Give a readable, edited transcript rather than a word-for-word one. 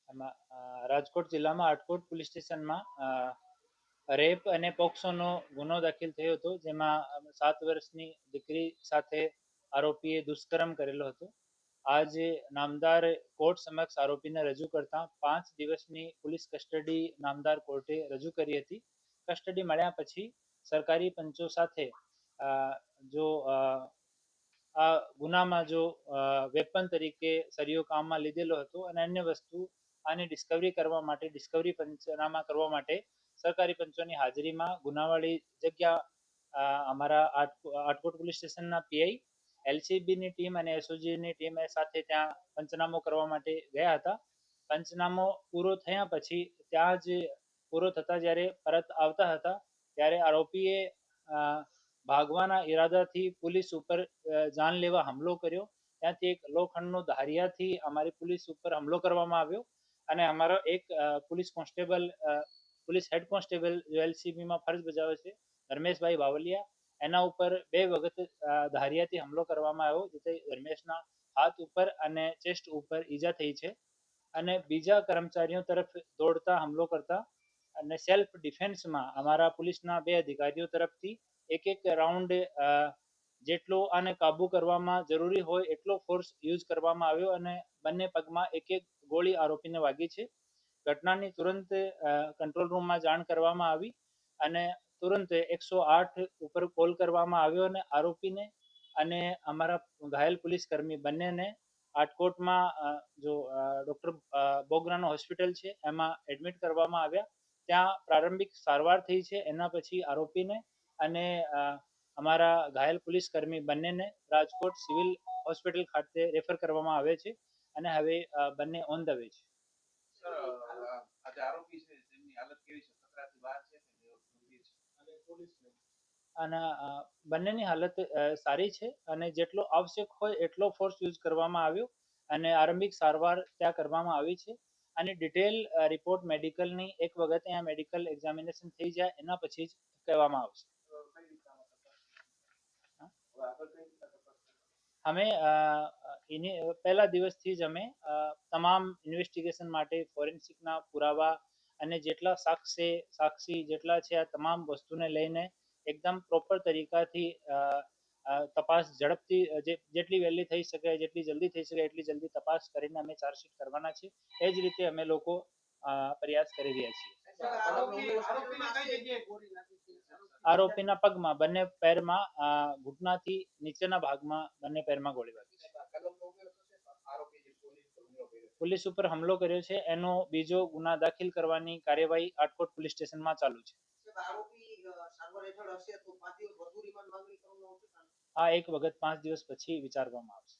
રાજકોટ જિલ્લામાં આટકોટ પોલીસ સ્ટેશનમાં રેપ અને પોક્સોનો ગુનો દાખલ થયો હતો, જેમાં 7 વર્ષની દીકરી સાથે આરોપીએ દુષ્કર્મ કરેલો હતો. આજે નામદાર કોર્ટ સમક્ષ આરોપીને રજૂ કરતા 5 દિવસની પોલીસ કસ્ટડી નામદાર કોર્ટે રજૂ કરી હતી. કસ્ટડી મળ્યા પછી સરકારી પંચો સાથે જો આ ગુનામાં જો વેપન તરીકે સરિયો કામમાં લીધેલો હતો અને અન્ય વસ્તુ આની ડિસ્કવરી કરવા માટે ડિસ્કવરી પંચનામા કરવા માટે સરકારી પંચોની હાજરીમાં ગુનાવાળી જગ્યા અમારા આટકોટ પોલીસ સ્ટેશનના પીઆઈ, એલસીબીની ટીમ અને એસઓજીની ટીમ સાથે ત્યાં પંચનામો કરવા માટે ગયા હતા. પંચનામો પૂરો થયા પછી ત્યાં જ પૂરો થતા જ્યારે પરત આવતા હતા ત્યારે આરોપીએ ભાગવાના ઈરાદાથી પોલીસ ઉપર જાનલેવા હુમલો કર્યો. ત્યાંથી એક લોખંડનો ધારિયાથી અમારી પોલીસ ઉપર હુમલો કરવામાં આવ્યો અને અમારો એક police constable, police head constable જો એલસીબીમાં ફરજ બજાવે છે, ધર્મેશભાઈ બાવલિયા, એના ઉપર 2 વખત ધારિયાથી હુમલો કરવામાં આવ્યો, જેથી ધર્મેશના હાથ ઉપર અને ચેસ્ટ ઉપર ઈજા થઈ છે. અને બીજા કર્મચારીઓ તરફ દોડતા હુમલો કરતા અને સેલ્ફ ડિફેન્સમાં અમારા પોલીસના 2 અધિકારીઓ તરફથી એક રાઉન્ડ જેટલો આને કાબુ કરવામાં જરૂરી હોય એટલો ફોર્સ યુઝ કરવામાં આવ્યો અને બંને પગમાં એક ગોળી આરોપીને વાગી છે. ઘટનાની તુરંત કંટ્રોલ રૂમમાં જાણ કરવામાં આવી અને તુરંત 108 ઉપર કોલ કરવામાં આવ્યો અને આરોપીને અને અમારા ઘાયલ પોલીસ કર્મી બંનેને આટકોટમાં જો ડોક્ટર બોગરાનો હોસ્પિટલ છે એમાં એડમિટ કરવામાં આવ્યા. ત્યાં પ્રારંભિક સારવાર થઈ છે. એના પછી આરોપીને અને અમારા ઘાયલ પોલીસ કર્મી બંનેને રાજકોટ સિવિલ હોસ્પિટલ ખાતે રેફર કરવામાં આવે છે અને હવે બંને ઓન ધ વે છે. અને બંનેની હાલત સારી છે અને જેટલો આવશ્યક હોય એટલો ફોર્સ યુઝ કરવામાં આવ્યો અને આરંભિક સારવાર ત્યાં કરવામાં આવી છે અને ડિટેલ રિપોર્ટ મેડિકલની એક વખત અહીંયા મેડિકલ એક્ઝામિનેશન થઈ જાય એના પછી જ કહેવામાં આવશે. અમે પહેલા દિવસથી જ અમે તમામ ઇન્વેસ્ટિગેશન માટે ફોરેન્સિકના પુરાવા અને જેટલા સાક્ષી જેટલા છે આ તમામ વસ્તુને લઈને એકદમ પ્રોપર તરીકાથી તપાસ ઝડપથી જેટલી વહેલી થઈ શકે, જેટલી જલ્દી થઈ શકે એટલી જલ્દી તપાસ કરીને અમે ચાર્જશીટ કરવાના છીએ. એ જ રીતે અમે લોકો પ્રયાસ કરી રહ્યા છીએ. આરોપીના પગમાં, બંને પેરમાં, ઘૂંટણાથી નીચેના ભાગમાં બંને પેરમાં ગોળી વાગી છે. પોલીસ ઉપર હુમલો કર્યો છે એનો બીજો ગુના દાખલ કરવાની કાર્યવાહી આટકોટ પોલીસ સ્ટેશનમાં ચાલુ છે. આ એક વખત 5 દિવસ પછી વિચારવામાં આવશે.